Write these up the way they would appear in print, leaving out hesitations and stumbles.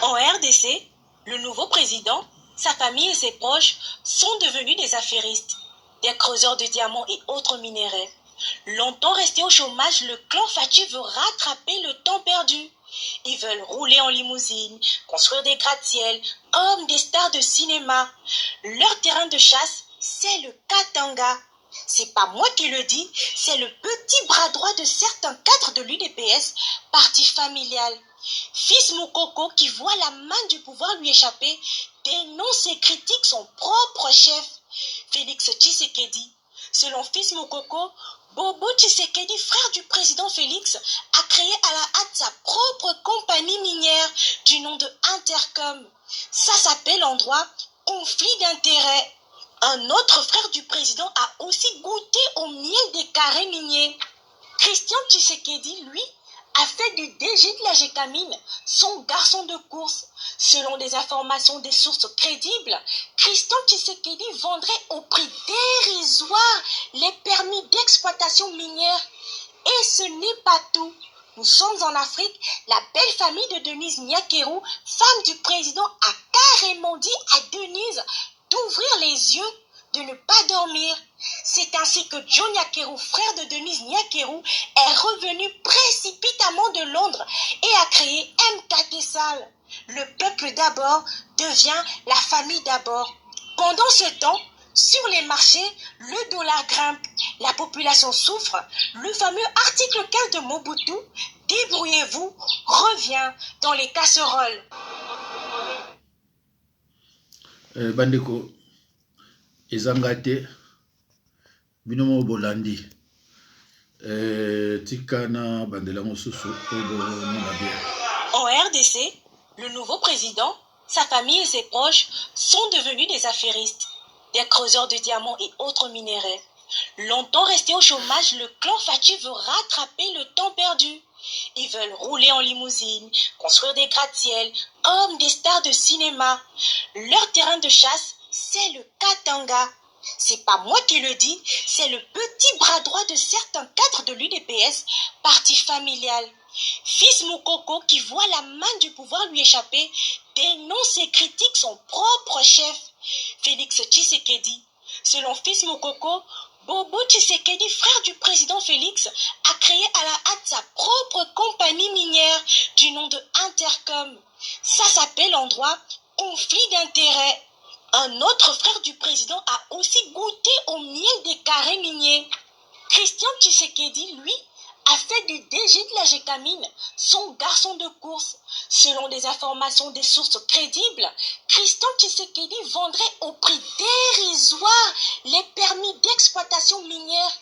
En RDC, le nouveau président, sa famille et ses proches sont devenus des affairistes, des creuseurs de diamants et autres minéraux. Longtemps resté au chômage, le clan Fachi veut rattraper le temps perdu. Ils veulent rouler en limousine, construire des gratte-ciels comme des stars de cinéma. Leur terrain de chasse, c'est le Katanga. C'est pas moi qui le dis, c'est le petit bras droit de certains cadres de l'UDPS, parti familial. Fils Moukoko, qui voit la main du pouvoir lui échapper, dénonce et critique son propre chef, Félix Tshisekedi. Selon Fils Moukoko, Bobo Tshisekedi, frère du président Félix, a créé à la hâte sa propre compagnie minière du nom de Intercom. Ça s'appelle en droit conflit d'intérêts. Un autre frère du président a aussi goûté au miel des carrés miniers. Christian Tshisekedi, lui, a fait du DG de la Gécamine son garçon de course. Selon des informations des sources crédibles, Christian Tshisekedi vendrait au prix dérisoire les permis d'exploitation minière. Et ce n'est pas tout. Nous sommes en Afrique, la belle famille de Denise Nyakeru, femme du président, a carrément dit à Denise d'ouvrir les yeux, de ne pas dormir. C'est ainsi que John Nyakeru, frère de Denise Nyakeru, est revenu précipitamment de Londres et a créé MK Kessal. Le peuple d'abord devient la famille d'abord. Pendant ce temps, sur les marchés, le dollar grimpe, la population souffre. Le fameux article 15 de Mobutu, débrouillez-vous, revient dans les casseroles. Bandeko, ezangate, binomo bolandi. Tikana bandela mosusu, En RDC, le nouveau président, sa famille et ses proches sont devenus des affairistes, des creuseurs de diamants et autres minéraux. Longtemps resté au chômage, le clan Fachi veut rattraper le temps perdu. Ils veulent rouler en limousine, construire des gratte-ciels comme des stars de cinéma. Leur terrain de chasse, c'est le Katanga. C'est pas moi qui le dis, c'est le petit bras droit de certains cadres de l'UDPS, parti familial. Fils Moukoko, qui voit la main du pouvoir lui échapper, dénonce et critique son propre chef, Félix Tshisekedi. Selon Fils Moukoko, Bobo Tshisekedi, frère du président Félix, a créé à la hâte sa propre compagnie minière du nom de Intercom. Ça s'appelle en droit conflit d'intérêts. Un autre frère du président a aussi goûté au miel des carrés miniers. Christian Tshisekedi, lui, a fait du DG de la Gécamine son garçon de course. Selon des informations des sources crédibles, Christian Tshisekedi vendrait au prix dérisoire les permis d'exploitation minière.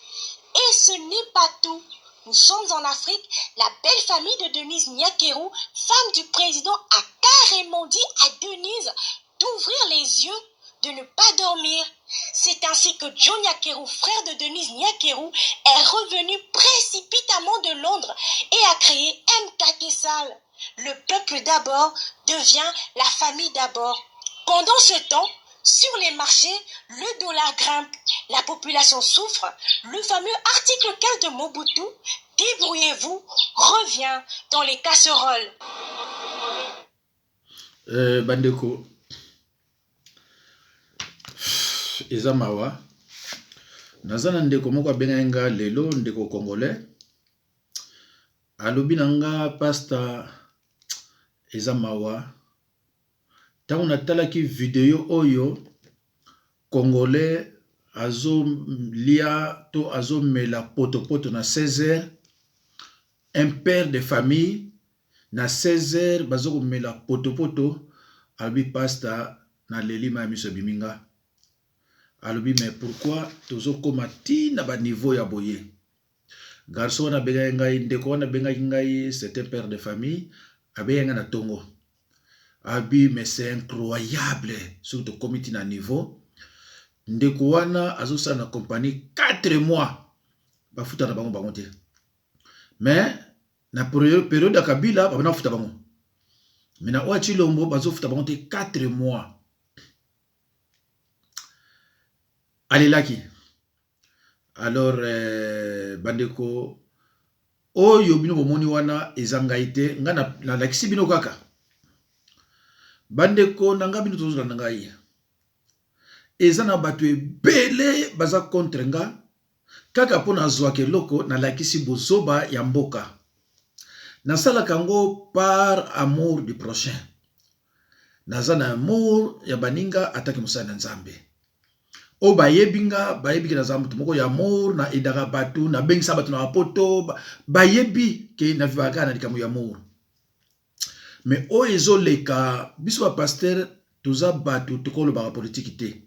Et ce n'est pas tout. Nous sommes en Afrique, la belle famille de Denise Nyakeru, femme du président, a carrément dit à Denise d'ouvrir les yeux, de ne pas dormir. C'est ainsi que John Nyakeru, frère de Denise Nyakeru, est revenu précipitamment de Londres et a créé MK Kessal. Le peuple d'abord devient la famille d'abord. Pendant ce temps, sur les marchés, le dollar grimpe, la population souffre. Le fameux article 15 de Mobutu, débrouillez-vous, revient dans les casseroles. Bandeko, eza mawa. Nazana ndeko moko abenga lelo ndeko congolais. Alobi nanga pasta eza mawa. Tango natalaki video oyo congolais azo lia to azo mela poto na 16h. Un père de famille na 16h bazo mela poto alobi pasta na leli ma miso biminga. Alobi mais pourquoi tozo komati na ba niveau ya boye. Garçon na benga ngai ndeko na benga ngai c'est un père de famille abenga na tongo. Abi mais c'est incroyable surtout comité na niveau. Ndeko wana azosa na compagnie 4 mois bafuta na bango te. Mais na période ya Kabila ba na futa bango. Mais na oa Chilombo bazo futa bango te 4 mois. Alelaki. Alors bandeko oyo bino bomoni wana ezangaite nga na lakisi bino kaka. bandeko nanga bino tozolanda ngai eza na bato ebele baza contre nga kaka mpo nazwaka eloko nalakisi bozoba ya mboka nasalaka yango par amour du prochain naza na amour ya baninga ataki mosala na nzambe o bayebi nga bayebi ke naza moto moko ya amour na edaka bato nabengisa bato na bapoto bayebi ke navivaka na likambo ya amour mais oyo ezoleka biso bapaster toza bato tokolobaka politiki te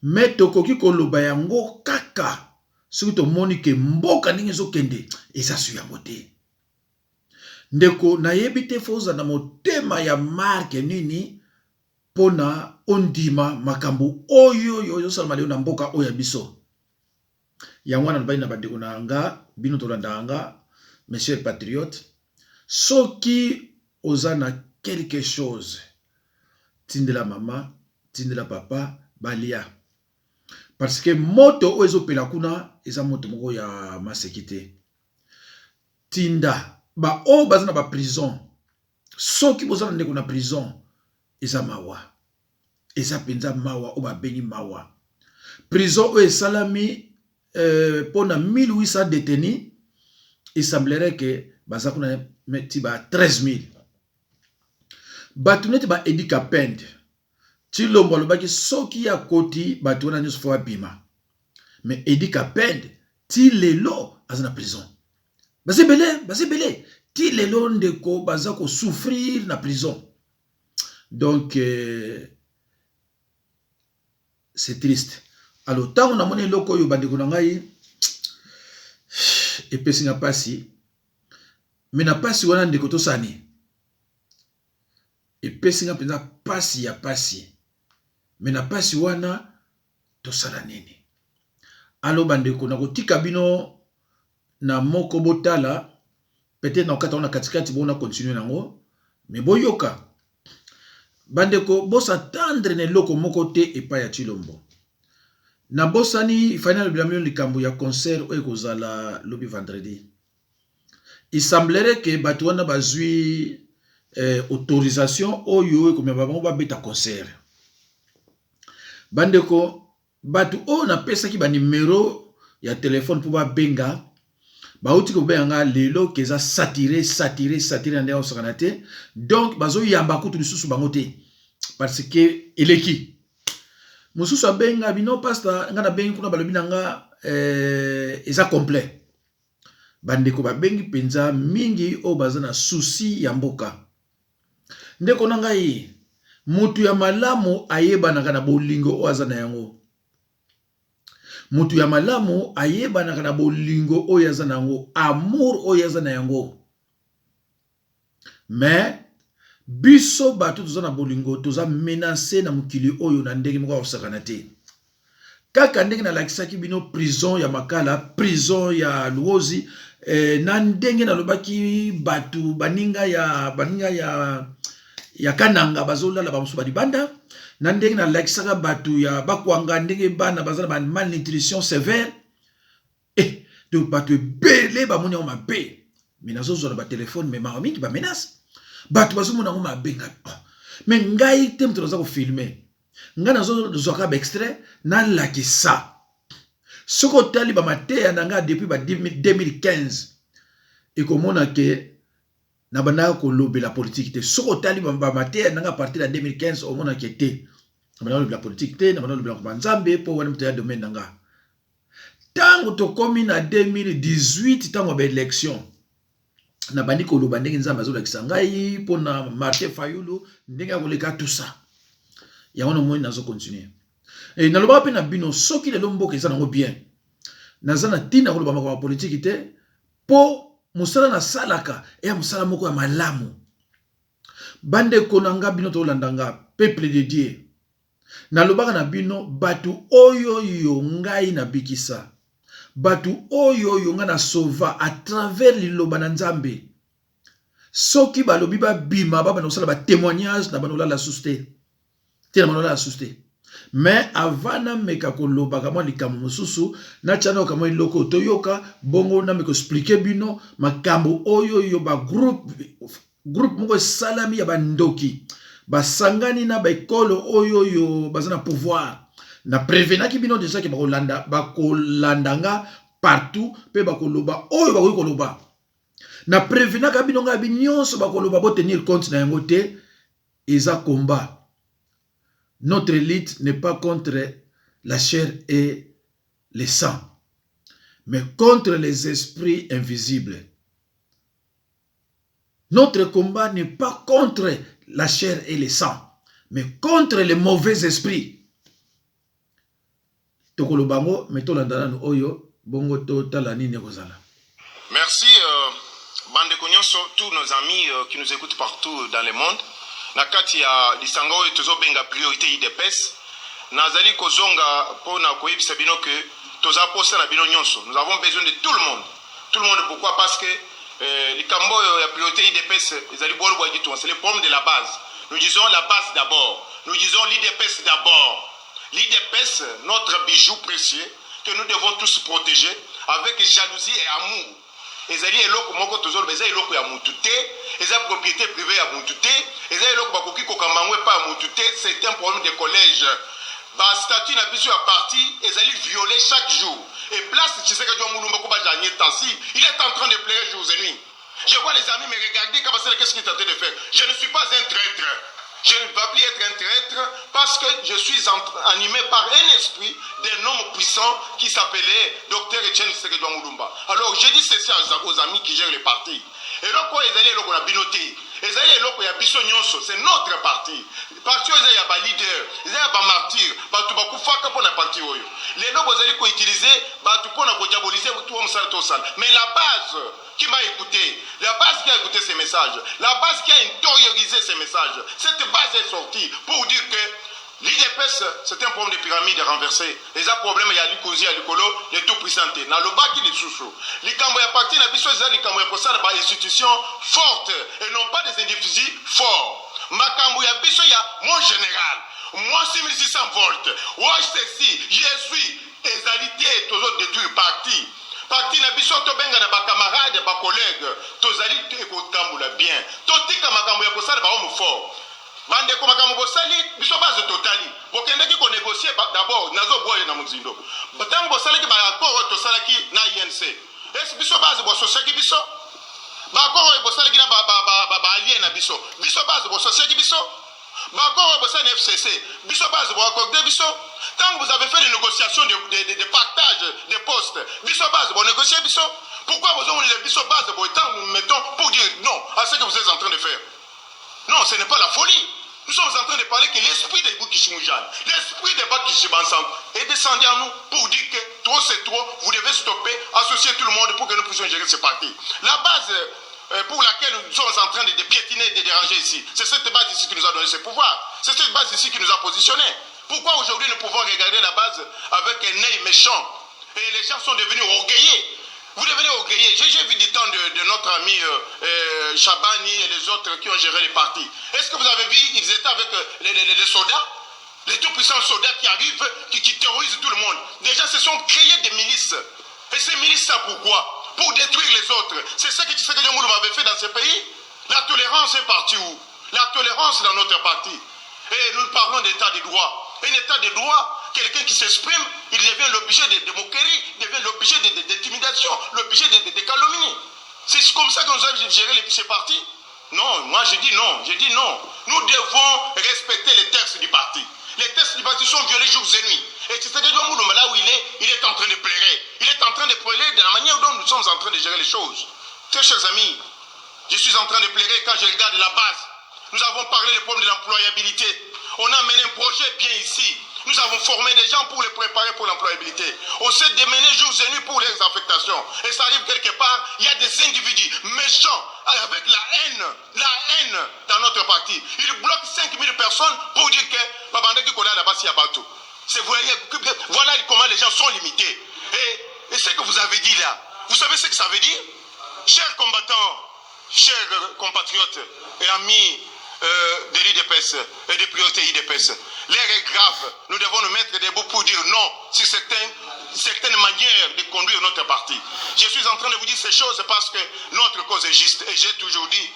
mais tokoki koloba yango kaka soki tomoni ke mboka ndenge ezokende eza su yango te ndeko nayebi te foza na motema ya marke nini pona ondima makambo oyo osalama leo na mboka oyo ya biso yango wana nabali na bandeko na nga bino tolandaka nga monsieur patriote soki oza na quelque chose tindela mama tindela papa balia parce que moto oyo ezopela kuna eza moto moko ya maseki te tinda ba oyo baza na baprison soki boza na ndeko na prison eza mawa eza mpenza mawa oyo babengi mawa prison oyo esalami mpona 1800 détenu esemblerait ke baza kuna ti ba 13000 bato neti ba Edika Pende Tshilombo alobaki soki ya koti bato wana nyonso fo babima mais Edika Pende ti lelo aza na prison bazebele ti lelo ndeko baza kosouffrir na prison donc c'est triste alors ntango namoni eloko oyo bandeko na ngai epesi nga pasi mais na pasi wana ndeko tosani epesi nga mpenza pasi ya pasi mais na pasi wana tosala nini alo bandeko nakotika bino na moko botala peut-être na okata wana katikati bona continuer nango mais boyoka bandeko bosa tendre na eloko moko te epai ya Tshilombo na bosani final bilamio likambo ya concert oyo kozala lobi vendredi il semblerait que bato wana bazwi autorisation oyo ekomema bango babeta concert bandeko bato oyo napesaki banimero ya telefone mpo babenga bauti kobenga nga lelo keza satire na ndenge osakana te donc bazoyamba kutu lisusu bango te parce que eleki mosusu abenga bino pasta nga nabengi kuna balobi na nga eza complet bandeko babengi mpenza mingi oyo baza na susi ya mboka ndeko na ngai mutu ya malamu ayebanaka na bolingo oyo aza na yango mutu ya malamu ayebanaka na bolingo oyo aza na yango amour oyo aza na yango mais biso bato toza na bolingo toza menacé na mokili oyo na ndenge moko akosakana te kaka ndenge nalakisaki bino prison ya Makala prison ya Luozi na ndenge nalobaki bato baninga ya Kananga bazolala bamosu balibanda na ndenge nalakisaka bato ya Bakwanga ndenge bana baza na malnutrition sévère donc bato ebele bamoni yango mabe mais nazozwa na batelefone mais mawa mingi bamenace bato bazomona yango mabe ngai mais ngai te moto naza kofilme ngai nazozwaka baextrait nalakisa soki otali bamateya na ngai depuis ba 2015 ekomona ke na bandaka kolobela politique te soki otali bamateya na ngai a partir ya 2015 omona ke te na bandaka kolobela politique te na bandaka kolobela banzambe mpo wana moto ya domaine na ngai ntango tokomi na 2018 ntango ya baélection na bandi koloba ndenge nzambe azolakisa ngai mpona Martin Fayulu ndenge akoleka tusa yango nomoni nazokontinue nalobaka mpe na bino soki lelo mboka eza nango bien naza na ntina koloba makambo ya politiki te mpo mosala nasalaka eya mosala moko ya malamu bandeko na nga bino tolanda nga peuple de Dieu nalobaka na bino bato oyo ngai nabikisa bato oyo ngai na sauva à travers liloba na nzambe soki balobi babima babana kosala batémoignage na bana olala susu te na bana olala susu te mais avant nameka kolobaka mwa likambo mosusu natianaka mwa eloko toyoka bongo nameka explike bino makambo oyo bagroupe moko esalami ya bandoki basangani na baekole oyo bazana pouvoir na prévenaki bino déjà ke bakolandanga partout pe bakoloba oyo bakoki koloba na prévenaka bino nga binyonso bakoloba bo tenir compte na yango te eza combat. Notre lutte n'est pas contre la chair et le sang, mais contre les esprits invisibles. Notre combat n'est pas contre la chair et le sang, mais contre les mauvais esprits. Merci, Bande Konyonso, tous nos amis qui nous écoutent partout dans le monde. Nakati ya lisango tozo benga priorité IDPS. Nazali kozonga pona koyebisa bino que toza posa na bino nyonso. Nous avons besoin de tout le monde. Tout le monde, pourquoi? Parce que likambo ya priorité IDPS ezali bolo bwa gitu, c'est le problème de la base. Nous disons la base d'abord. Nous disons l'IDPS d'abord. L'IDPS, notre bijou précieux que nous devons tous protéger avec jalousie et amour. Ezali eloko moko tozolo beza eloko ya mutu te, eza propriété privée ya mutu te, eza eloko bakoki kokambangwe pa mutu te, c'est un problème de collège. Ba statut na biso ya parti ezali violé chaque jour. Et place Tshisekedi Mulumba ko ba janye tansi, il est en train de pleurer jours et nuits. Je vois les amis me regarder comme ça, qu'est-ce qu'il est en train de faire? Je ne suis pas un traître. Je ne vais plus être un traître parce que je suis animé par un esprit d'un homme puissant qui s'appelait Dr Etienne Tshisekedi Mulumba. Alors je dis ceci aux amis qui gèrent les partis. Et là quoi ils allaient là binoté. Ils allaient là quoi biso nyonso, c'est notre parti. Parti ils ya ba leader, ils ya ba martyr, ba tu ba kufaka pour na parti oyo. Les lobes ils allaient ko utiliser ba tu pour na ko diaboliser tout homme sale tout sale. Mais la base qui m'a écouté, la base qui a écouté ces messages, la base qui a intériorisé ces messages, cette base est sortie pour dire que l'IDPS, c'est un problème de pyramide renversé. Les problèmes, il y a l'Ikouzi, il y a l'Ikolo, les tout puissants. Dans le bas qui est sous-sous. Les Kamboya partis, il y a des institutions fortes et non pas des individus forts. Ma Kamboya Bisso, il y a mon général. Moi, 6600 volts. Moi, ceci, je suis égalité, toujours détruire parti. Parti na biso to benga na ba camarades ba collègues tozali te ko tambola bien to tika makambo ya kosala ba homme fort bande ko makambo bosali biso base totali bokende ki ko négocier d'abord nazo boye na muzindo batango bosali ki ba accord to salaki na INC est biso base bo sosaki biso ba accord bosali ki na ba allié na biso base bo sosaki biso ba accord bosali FCC biso base bo accord de biso. Quand vous avez fait des négociations de partage des postes, biso base, vous négociez biso. Pourquoi vous avez les biso base pour nous mettons pour dire non à ce que vous êtes en train de faire? Non, ce n'est pas la folie. Nous sommes en train de parler que l'esprit des Boukishimoujan, l'esprit des Bakishibansan est descendu à nous pour dire que trop c'est trop, vous devez stopper, associer tout le monde pour que nous puissions gérer ce parti. La base pour laquelle nous sommes en train de piétiner et de déranger ici, c'est cette base ici qui nous a donné ce pouvoir. C'est cette base ici qui nous a positionnés. Pourquoi aujourd'hui nous pouvons regarder la base avec un œil méchant et les gens sont devenus orgueillés? Vous devenez orgueillés. J'ai vu du temps de notre ami Chabani et les autres qui ont géré les partis. Est-ce que vous avez vu, ils étaient avec les soldats, les tout-puissants soldats qui arrivent, qui terrorisent tout le monde. Déjà, se sont créés des milices. Et ces milices, ça pourquoi? Pour détruire les autres. C'est ce que Tshisekedi Mulumba avait fait dans ce pays. La tolérance est partie où? La tolérance dans notre parti. Et nous parlons d'état de droit. Un état de droit, quelqu'un qui s'exprime, il devient l'objet de moqueries, il devient l'objet d'intimidation, l'objet de calomnie. C'est comme ça que nous avons géré ces partis? Non, moi je dis non, Nous devons respecter les textes du parti. Les textes du parti sont violés jours et nuits. Et Tshisekedi Mulumba, là où il est en train de pleurer. Il est en train de pleurer de la manière dont nous sommes en train de gérer les choses. Très chers amis, je suis en train de pleurer quand je regarde la base. Nous avons parlé du problème de l'employabilité. On a mené un projet bien ici. Nous avons formé des gens pour les préparer pour l'employabilité. On s'est démené jours et nuits pour les affectations. Et ça arrive quelque part, il y a des individus méchants avec la haine dans notre parti. Ils bloquent 5000 personnes pour dire que voilà comment les gens sont limités. Et ce que vous avez dit là, vous savez ce que ça veut dire? Chers combattants, chers compatriotes et amis de l'IDPS et des priorités IDPS, l'air est grave. Nous devons nous mettre debout pour dire non sur certaines manières de conduire notre parti. Je suis en train de vous dire ces choses parce que notre cause est juste. Et j'ai toujours dit,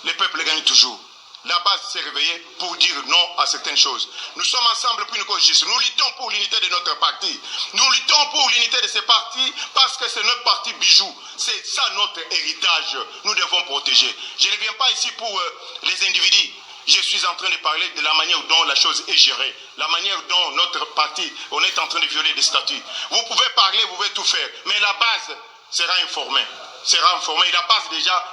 le peuple gagne toujours. la base s'est réveillée pour dire non à certaines choses. Nous sommes ensemble pour une cause juste. Nous luttons pour l'unité de notre parti. Nous luttons pour l'unité de ces partis parce que c'est notre parti bijou. C'est ça notre héritage. Nous devons protéger. Je ne viens pas ici pour les individus. Je suis en train de parler de la manière dont la chose est gérée, la manière dont notre parti, on est en train de violer des statuts. Vous pouvez parler, vous pouvez tout faire, mais la base sera informée. Et la base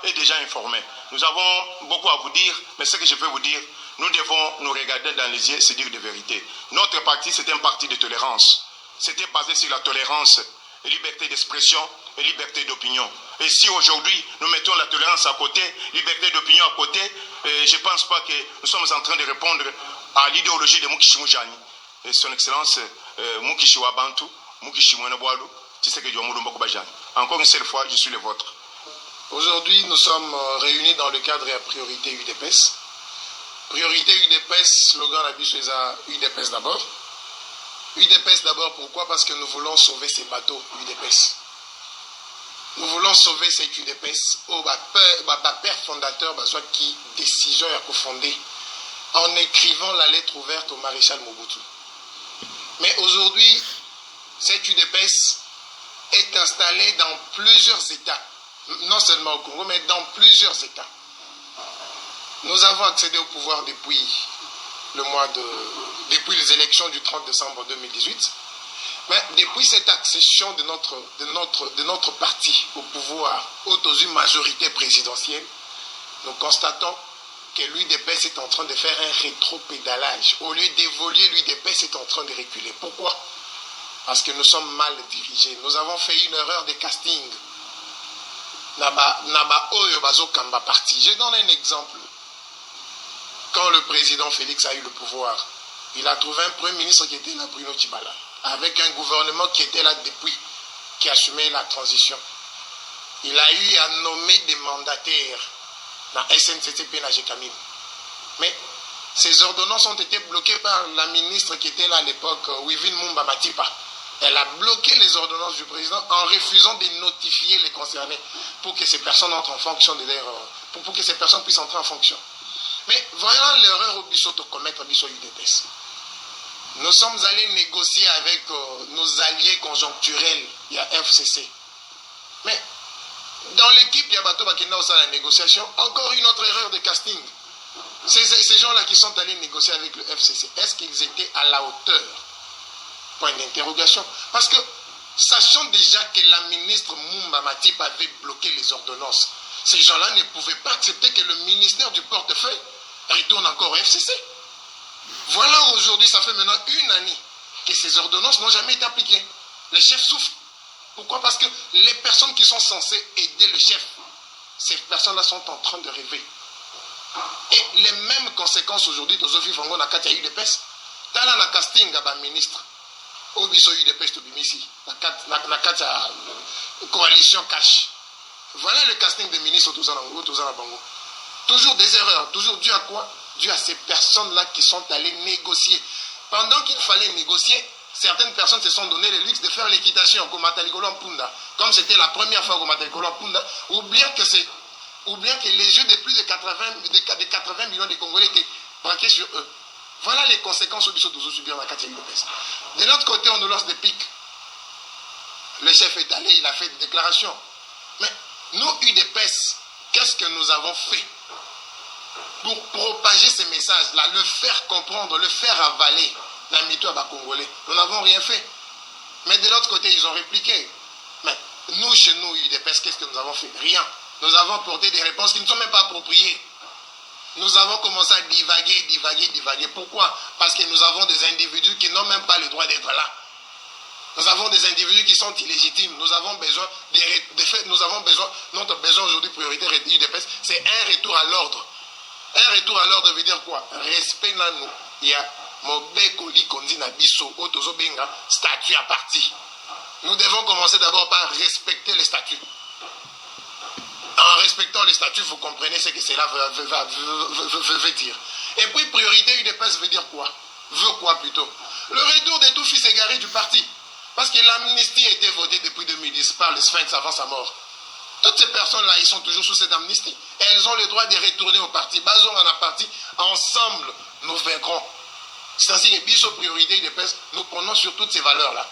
est déjà informée. Nous avons beaucoup à vous dire, mais ce que je peux vous dire, nous devons nous regarder dans les yeux et se dire de vérité. Notre parti, c'est un parti de tolérance. C'était basé sur la tolérance, et liberté d'expression et liberté d'opinion. Et si aujourd'hui, nous mettons la tolérance à côté, liberté d'opinion à côté, je ne pense pas que nous sommes en train de répondre à l'idéologie de Mukishi Mujani et son excellence Mukishi Wabantu, Mukishi Mweneboalu, Tshisekedi Wamulumba Kubajani. Encore une seule fois, je suis le vôtre. Aujourd'hui, nous sommes réunis dans le cadre de la priorité UDPS. Priorité UDPS, slogan Abisso UDPS d'abord. UDPS d'abord, pourquoi? Parce que nous voulons sauver ces bateaux UDPS. Nous voulons sauver cette UDPS au père fondateur qui décision à fondé en écrivant la lettre ouverte au maréchal Mobutu. Mais aujourd'hui, cette UDPS est installée dans plusieurs États, non seulement au Congo, mais dans plusieurs États. Nous avons accédé au pouvoir depuis les élections du 30 décembre 2018. Mais depuis cette accession de notre parti au pouvoir, aux une majorité présidentielle, nous constatons que l'UDPS est en train de faire un rétropédalage. Au lieu d'évoluer, l'UDPS est en train de reculer. Pourquoi? Parce que nous sommes mal dirigés. Nous avons fait une erreur de casting. Je donne un exemple. Quand le président Félix a eu le pouvoir, il a trouvé un premier ministre qui était là, Bruno Tshibala, avec un gouvernement qui était là depuis, qui assumait la transition. Il a eu à nommer des mandataires dans SNCCP et la GECAMIN. Mais ces ordonnances ont été bloquées par la ministre qui était là à l'époque, Wivine Mumba Matipa. Elle a bloqué les ordonnances du président en refusant de notifier les concernés pour que ces personnes entrent en fonction de leur... pour que ces personnes puissent entrer en fonction. Mais voilà l'erreur au Bissot de commettre Bissot UDPS. Nous sommes allés négocier avec nos alliés conjoncturels, il y a FCC. Mais dans l'équipe, il y a Bato Bakina aussi à la négociation, encore une autre erreur de casting. Ces gens-là qui sont allés négocier avec le FCC, est-ce qu'ils étaient à la hauteur? Point d'interrogation. Parce que, sachant déjà que la ministre Mumba Matip avait bloqué les ordonnances, ces gens-là ne pouvaient pas accepter que le ministère du portefeuille retourne encore au FCC. Voilà aujourd'hui, ça fait maintenant une année que ces ordonnances n'ont jamais été appliquées. Le chef souffre. Pourquoi? Parce que les personnes qui sont censées aider le chef, ces personnes-là sont en train de rêver. Et les mêmes conséquences aujourd'hui, Tozofi Fango na Katia UDPS, Tala na casting à ministre, Obiso UDPS Tobimisi, na Katia coalition cash. Voilà le casting des ministres au Tozana Bango. Toujours des erreurs, toujours dû à quoi? Dû à ces personnes-là qui sont allées négocier. Pendant qu'il fallait négocier, certaines personnes se sont donné le luxe de faire l'équitation comme c'était la première fois oubliant que les yeux de plus de 80 millions de Congolais étaient braqués sur eux. Voilà les conséquences au subir la catégorie. De l'autre côté, on nous lance des pics. Le chef est allé, il a fait des déclarations. Mais nous, UDPS, qu'est-ce que nous avons fait pour propager ces messages-là, le faire comprendre, le faire avaler dans le mytho à Congolais? Nous n'avons rien fait. Mais de l'autre côté, ils ont répliqué. Mais nous, chez nous, UDPS, qu'est-ce que nous avons fait? Rien. Nous avons porté des réponses qui ne sont même pas appropriées. Nous avons commencé à divaguer. Pourquoi? Parce que nous avons des individus qui n'ont même pas le droit d'être là. Nous avons des individus qui sont illégitimes. Nous avons besoin notre besoin aujourd'hui prioritaire UDPS, c'est un retour à l'ordre. Un retour à l'ordre veut dire quoi? Respect dans nous. Il y a Mobeko Likondi Nabiso, Otozo Benga, statut à partie. Nous devons commencer d'abord par respecter les statuts. En respectant les statuts, vous comprenez ce que cela veut dire. Et puis, priorité UDPS veut dire quoi? Veut quoi plutôt? Le retour des tout fils égarés du parti. Parce que l'amnistie a été votée depuis 2010 par le Sphinx avant sa mort. Toutes ces personnes-là, ils sont toujours sous cette amnistie. Et elles ont le droit de retourner au parti. Basons en un parti, ensemble, nous vaincrons. C'est ainsi que Bisso Priorité UDPS, nous prenons sur toutes ces valeurs-là.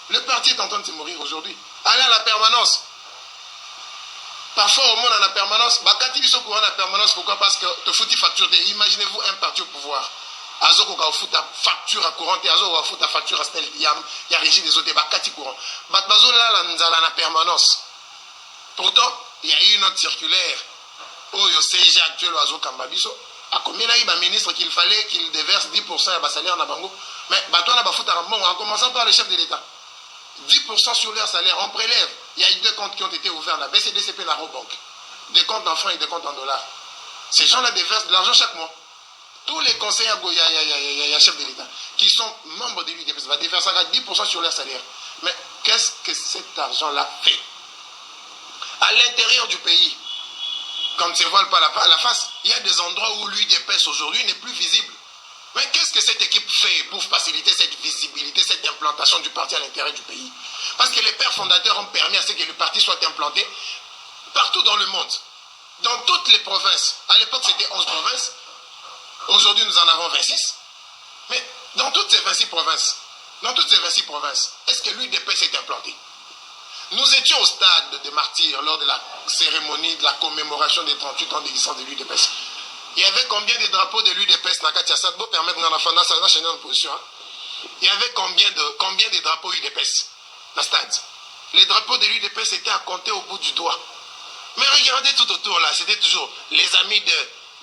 Le parti est en train de se mourir aujourd'hui. Allez à la permanence. Parfois, au monde, à la permanence, Bakati Bisso courant à la permanence, pourquoi? Parce que te foutu facture. Imaginez-vous un parti au pouvoir. Azoko ka fout ta facture à courant, Azoko ka fout ta facture à Stel, il y a régie des autres, Bakati courant. Batbazo là, la permanence. Pourtant, il y a eu une autre circulaire. Oh, le CG actuel, Azo Kambabiso. À combien il y a un ministre qu'il fallait qu'il déverse 10% à salaire en Bango. Mais Baton a bafouté en commençant par le chef de l'État. 10% sur leur salaire, on prélève. Il y a eu 2 comptes qui ont été ouverts, la BCDCP et la Robank. Des comptes en francs et des comptes en dollars. Ces gens-là déversent de l'argent chaque mois. Tous les conseillers, il y a chef de l'État qui sont membres de l'UDPS, va déverser 10% sur leur salaire. Mais qu'est-ce que cet argent-là fait? À l'intérieur du pays, quand on ne se voile pas la face, il y a des endroits où l'UDPS aujourd'hui n'est plus visible. Mais qu'est-ce que cette équipe fait pour faciliter cette visibilité, cette implantation du parti à l'intérieur du pays? Parce que les pères fondateurs ont permis à ce que le parti soit implanté partout dans le monde. Dans toutes les provinces. À l'époque, c'était 11 provinces. Aujourd'hui, nous en avons 26. Mais dans toutes ces 26 provinces, est-ce que l'UDPS s'est implanté? Nous étions au stade des martyrs lors de la cérémonie de la commémoration des 38 ans d'existence de l'UDPS. Il y avait combien de drapeaux de l'UDPS dans Katiasat? Permettre dans position. Il y avait combien de drapeaux UDPS dans le stade? Les drapeaux de l'UDPS étaient à compter au bout du doigt. Mais regardez tout autour là, c'était toujours les amis de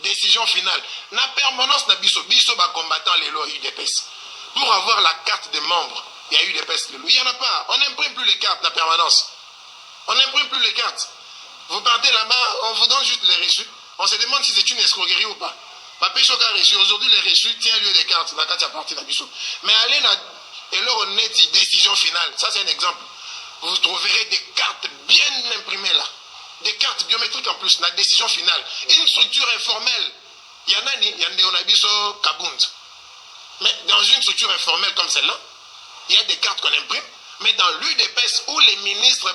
décision finale. La permanence n'a biso va combattant les lois UDPS. Pour avoir la carte des membres, il y a UDPS. Il n'y en a pas. On n'imprime plus les cartes de la permanence. On n'imprime plus les cartes. Vous partez là-bas, on vous donne juste les reçus. On se demande si c'est une escroquerie ou pas. Papé Choka reçu. Aujourd'hui, les reçus tiennent lieu des cartes. La carte à partir de la biso. Mais allez là, et là, on est une décision finale. Ça, c'est un exemple. Vous trouverez des cartes bien imprimées là. Des cartes biométriques en plus, la décision finale. Une structure informelle. Il y en a un Kabound. Mais dans une structure informelle comme celle-là, il y a des cartes qu'on imprime. Mais dans l'UDPS où les ministres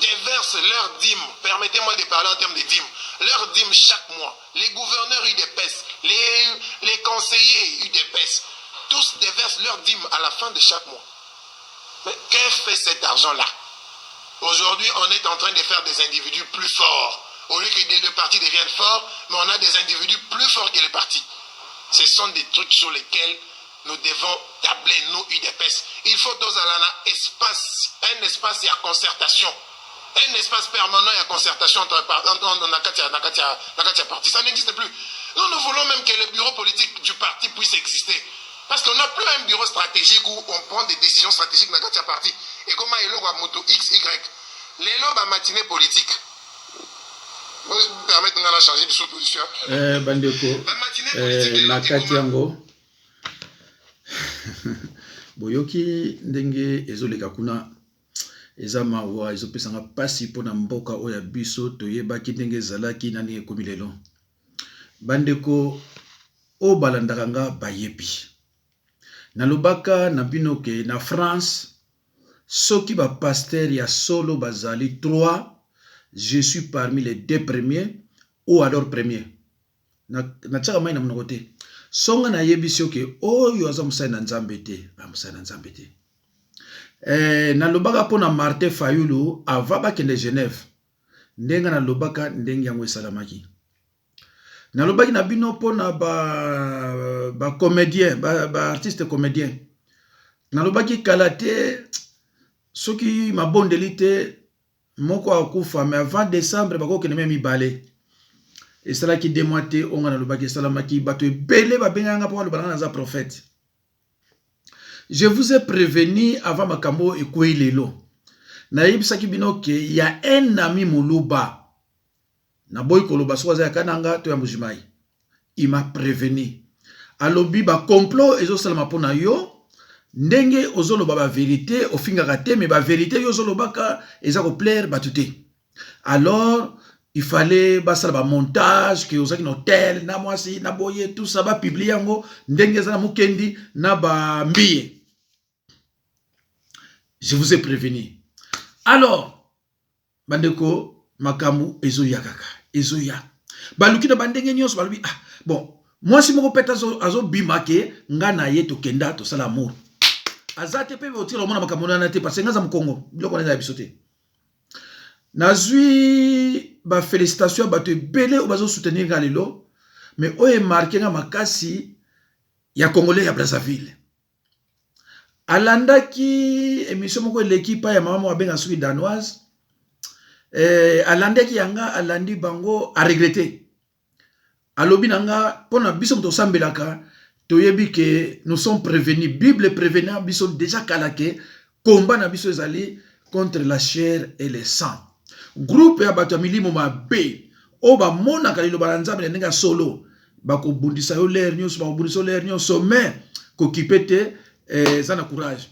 déversent leurs dîmes, permettez-moi de parler en termes de dîmes, leurs dîmes chaque mois, les gouverneurs UDPS, les conseillers UDPS, tous déversent leurs dîmes à la fin de chaque mois. Mais qu'est-ce que fait cet argent-là? Aujourd'hui, on est en train de faire des individus plus forts. Au lieu que le parti devienne fort, mais on a des individus plus forts que le parti. Ce sont des trucs sur lesquels nous devons tabler, nous, UDPS. Il faut dans un espace et à concertation. Un espace permanent et à concertation entre partis. Ça n'existe plus. Nous voulons même que le bureau politique du parti puisse exister. Parce qu'on n'a plus un bureau stratégique où on prend des décisions stratégiques dans le parti. Et comment il y a moto X, Y. Les lobes à matinée politique. Vous me permettez de changer de sous-position. Bandeko, Nakati yango. Boyoki ndenge ezoleka kuna eza mawa ezopesanga pasi mpona mboka oya biso toyebaki ndenge ezalaki nani ekomi lelo. Bandeko o balandaka nga bayebi. Nalobaka na bino ke na France soki ba pasteur ya solo bazali 3, je suis parmi les 2 premiers ou alors premiers. Na tchaka mai na monoko te. Songa na yebisi oke oyo aza musai na nzambe te, ba musai na nzambe te. Nalobaka pona Martin Fayulu ava bakende Genève. Ndenga nalobaka ndenge yango esalamaki. Nalobaki na bino pona ba comédien, ba artiste comédien. Nalobaki kalate soki mabondeli te moko akufa mais avant décembre bako kene memi balé. Et cela qui démoité onga nalobaki salamaki bato ebele ba benganga po alobana na za prophète. Je vous ai prévenu avant makambo ekwe lelo. Na yebisaki bino ke y a un ami muluba. Na boy koloba soza ya kananga to ya mujimai. Il m'a prévenu. Alobi ba complot ezo salama pona yo. Ndenge ozoloba ba vérité ofingaka te mais ba vérité yo zolobaka eza ko plaire batute. Alors il fallait basala ba montage que ozaki na hôtel na mwasi na boye tout ça ba publier yango ndenge za na mukendi na ba mbiye. Je vous ai prévenu. Alors bandeko makamu ezoya kaka ezoya baluki na bandenge nyonso balobi ah bon moi si moko peta azo bimake nga na ye tokenda tosala amour azate pe otira mona makamu na te parce que ngaza mkongo biloko na biso te nazwi ba félicitations bato ebele obazo soutenir nga lelo mais oye marqué nga makasi ya congolais ya Brazzaville alandaki émission moko l'équipe ya mama abenga soki danoise alandaki yanga alandi bango a regretter alobi nanga pona biso mto sambelaka toyebi que nous sommes prévenus Bible prévenant biso déjà kalake combat na biso ezali contre la chair et le sang groupe ya bato milimo mabe o ba mona kalilo balanzambe ndenge solo bako bundisa yo l'air nyonso bako bundisa l'air nyonso mais ko kipete zana courage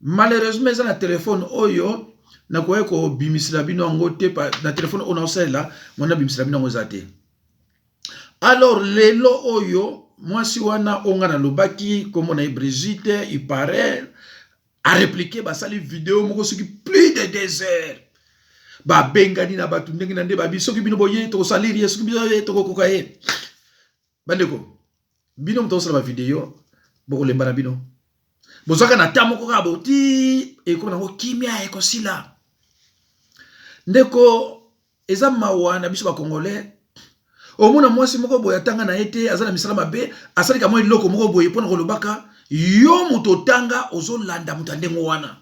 malheureusement zana téléphone oyo na koye ko bimisila bino ngo te na téléphone on osela mona bimisila bino ngo zate alors lelo oyo moi si wana onga na lobaki comme on a Brigitte il paraît a répliquer ba sali vidéo moko soki plus de 2 heures ba bengani na batu ndenge na nde ba biso ki bino boye to saliri soki bino to kokaye bandeko bino mto sala ba vidéo boko lemba na bino bozaka na tamo ko ka boti e ko na ko kimia e ko sila ndeko eza mawa na biso ba congolais omona mwasi moko boya tanga na ete azana misala mabe asali ka mo iloko moko boye pona ko lobaka yo muto tanga ozolanda mutandengo wana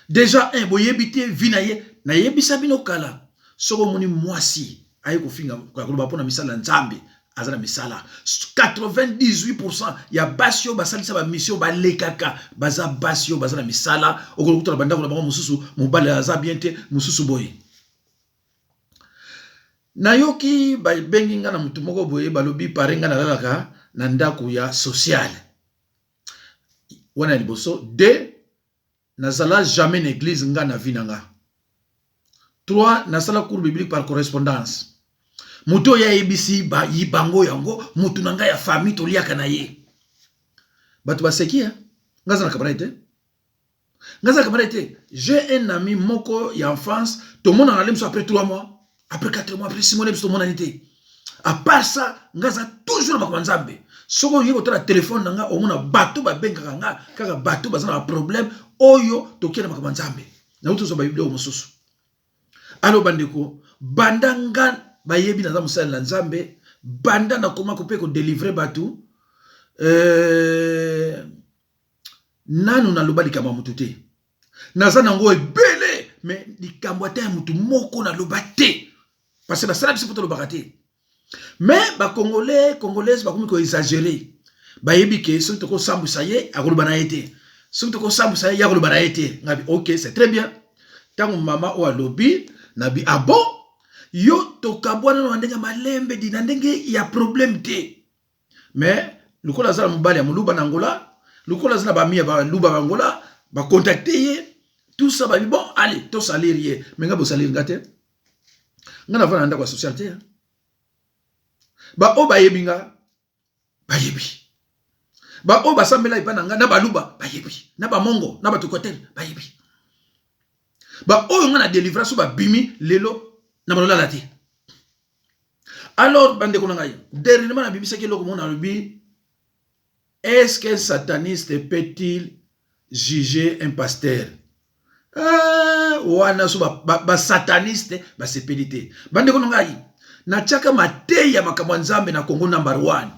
déjà un boyebite vinaye na yebisa bino kala soko moni mwasi ayi kofinga kwa koloba pona misala nzambe azana misala 98% ya basio basalisa ba mission ba lekaka baza basio bazana misala okolokuta banda ko na bango mususu mobale aza bien te mususu boye nayoki ba bengi nga na mutu moko boye balobi parenga na lalaka na ndako ya social wana liboso de nazala jamais l'église nga na vinanga 3 nasala cours biblique par correspondance muto ya ebisi ba yibango yango mutu nanga ya famille toliaka na ye batu basekia ngaza na camarade j'ai un ami moko ya enfance tout le monde en allait après 3 mois après 4 mois après 6 mois tout le monde en était à part ça ngaza toujours makanzambe soko yeko tala téléphone nanga omona bato ba benga nga kaka bato bazana ba problème oyo tokena makanzambe na uto so ba bible o mususu alo bandeko bandanga bayebi na musala na nzambe banda na koma ko pe ko délivrer batu nanu na lobali kama mutu te nazana ngo ebele mais likambo ata mutu moko na lobate parce que basala biso poto lobakate mais ba congolaises ba komi ko exagérer bayebi ke soki toko sambusa ye akoloba na ete soki toko sambusa ye akoloba na ete ngabi OK c'est très bien tango mama o alobi nabi ah bon yo tokabwana na ndenge malembe di na ndenge ya problème te mais lukola zala mobali ya muluba na Angola lukola zala ba mia ba luba ba Angola ba contacter ye tout ça ba bon allez to salarié mais ngabo salarié ngate ngana vana ndako société ba o bayebi nga bayebi ba o basambela ipana nga na baluba bayebi na ba mongo na ba tukotel bayebi ba o nga na délivrance ba bimi lelo na malola lati alors bande ko ngai dernièrement na bibisa ke loko mona lobi est-ce qu'un sataniste peut-il juger un pasteur wana so ba sataniste ba sepelité bande ko ngai na chaka mateya makambo nzambe na Congo number 1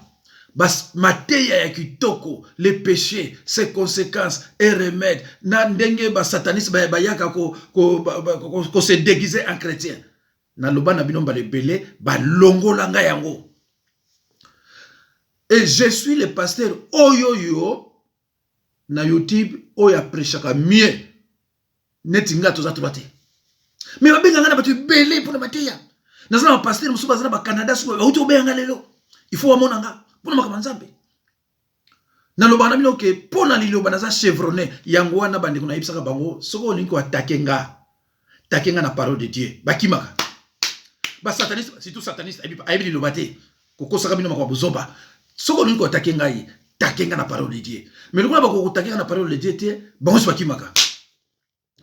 bas mateya ya kitoko les péchés ses conséquences et remèdes na ndenge ba sataniste ba yaka ko se déguiser en chrétien na loba na bino mbale belé ba longola nga yango et je suis le pasteur oyoyo na YouTube oya prêchaka mieux netinga toza troité mais ba benga nga na batu belé pour na mateya nazana ba pasteur musuba zana ba Canada suba ba uto benga lelo il faut amona nga pour makambo nzambe na loba na bino ke pona liloba naza chevronné yango wana bande kuna yebisaka bango soko linko atakenga takenga na parole de Dieu bakimaka ba sataniste c'est tout sataniste ayebi liloba te kokosaka bino makambo zoba soko linko takenga na parole de Dieu mais lokona bako takenga na parole de Dieu te bango bakimaka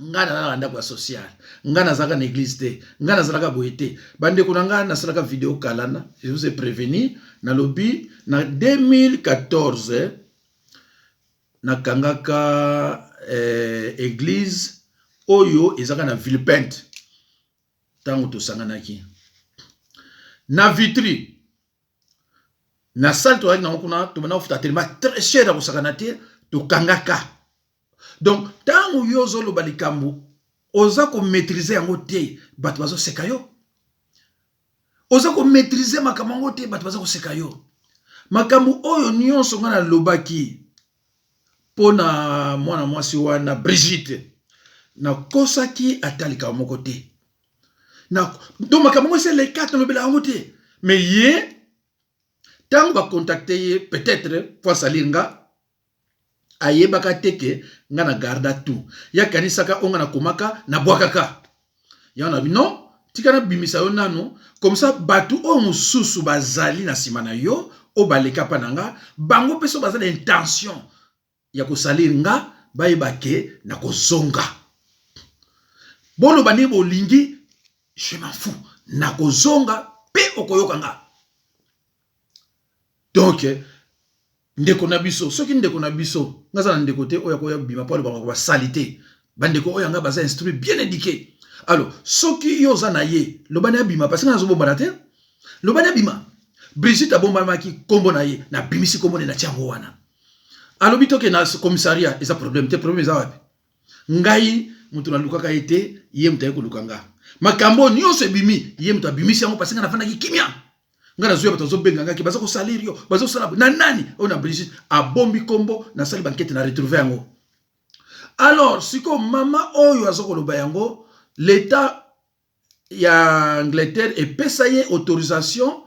nga na ndako social nga nazalaka na église te nga nazalaka boye te bandeko na nga nasalaka video kalana je vous ai prévenu na lobi na 2014 nakangaka église oyo ezaka na Villepinte tango tosanganaki na Vitry na salle to na kuna to bana futa tellement très cher ko sakana te to kangaka. Donc tango yo zolo balikambu oza ko maîtriser yango te bato bazo seka yo oza ko maîtriser makambo yango te bato bazo ko seka yo makambo oyo nyonso ngana lobaki pona mwana mwasi wana Brigitte na kosaki atalika moko te na do makambo c'est les quatre lobela yango te mais ye tango ba contacter peut-être pour salinga ayebaka teke nga na garda tout ya kanisaka onga na komaka na bwakaka ya na bino tikana bimisa yo nano comme ça batu o mususu bazali na simana yo o baleka pananga bango peso bazali intention ya kosalinga bayebake na kozonga bolo bani bolingi je m'en fous na kozonga pe okoyokanga donc ndeko na biso soki ndeko na biso ngaza na ndeko te oya koya bima pa lo ba salité bandeko oya nga baza instruit bien éduqué alors soki yo za na ye lo bana bima parce que nazo bomba te lo bana bima Brigitte abomba maki kombo na ye na bimisi kombo na tiango wana alors bitoke na commissariat eza problème eza wapi ngai mutu na lukaka ete ye mutaye ko lukanga makambo nyonso bimi ye mutu abimisi yango parce que na fana ki kimia ngana zuya bato zo benga ngaki baza ko salirio bazo sala na nani ona Brigitte abombi kombo na sali banquette na retrouver yango alors siko mama oyo azoko loba yango l'état ya Angleterre epesa ye autorisation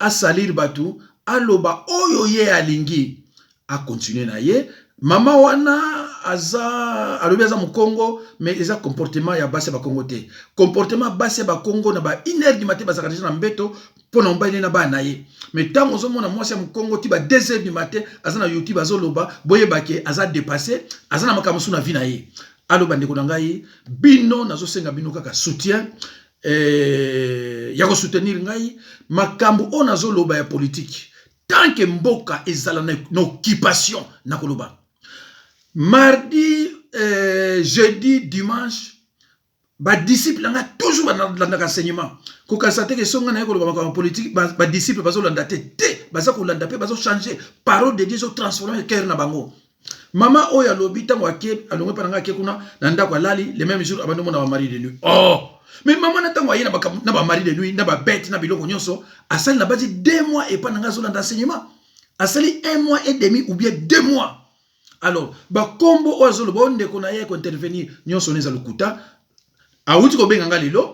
à salir batu aloba oyo ye alingi a continuer na ye mama wana aza alobi aza Congo mais eza comportement ya base ba Congo te comportement base ba Congo na ba 1h du matin bazaka na mbeto pona mbaine na ba na ye mais tango zo mona mwasi ya Congo ti ba 2h du matin aza na YouTube azoloba boye bake aza dépassé aza na makamusu na vie na ye aloba ndeko na ngai bino nazo senga bino kaka soutien ya ko soutenir ngai makambo ona azoloba ya politique tant que mboka ezala na occupation na koloba mardi, jeudi, dimanche, ba disciple nga toujours dans l'enseignement. Ko kasate ke songa na yeko ba politique ba disciple bazo landa te baza ko landa pe bazo changer parole de Dieu zo transformer cœur na bango. Mama oya lobi tango ake alongwe pananga ke kuna na ndako lali le même jour abando mona ba mari de nuit. Oh, mais maman na tango ayina na ba mari de nuit na ba bête na biloko nyonso asali na bazi 2 mois et pananga zo landa enseignement. Asali 1 mois et demi ou bien 2 mois. Alors, ba kombo ozolo bonde kona ye ko intervenir nyonso neza lukuta awuti ko benga ngalilo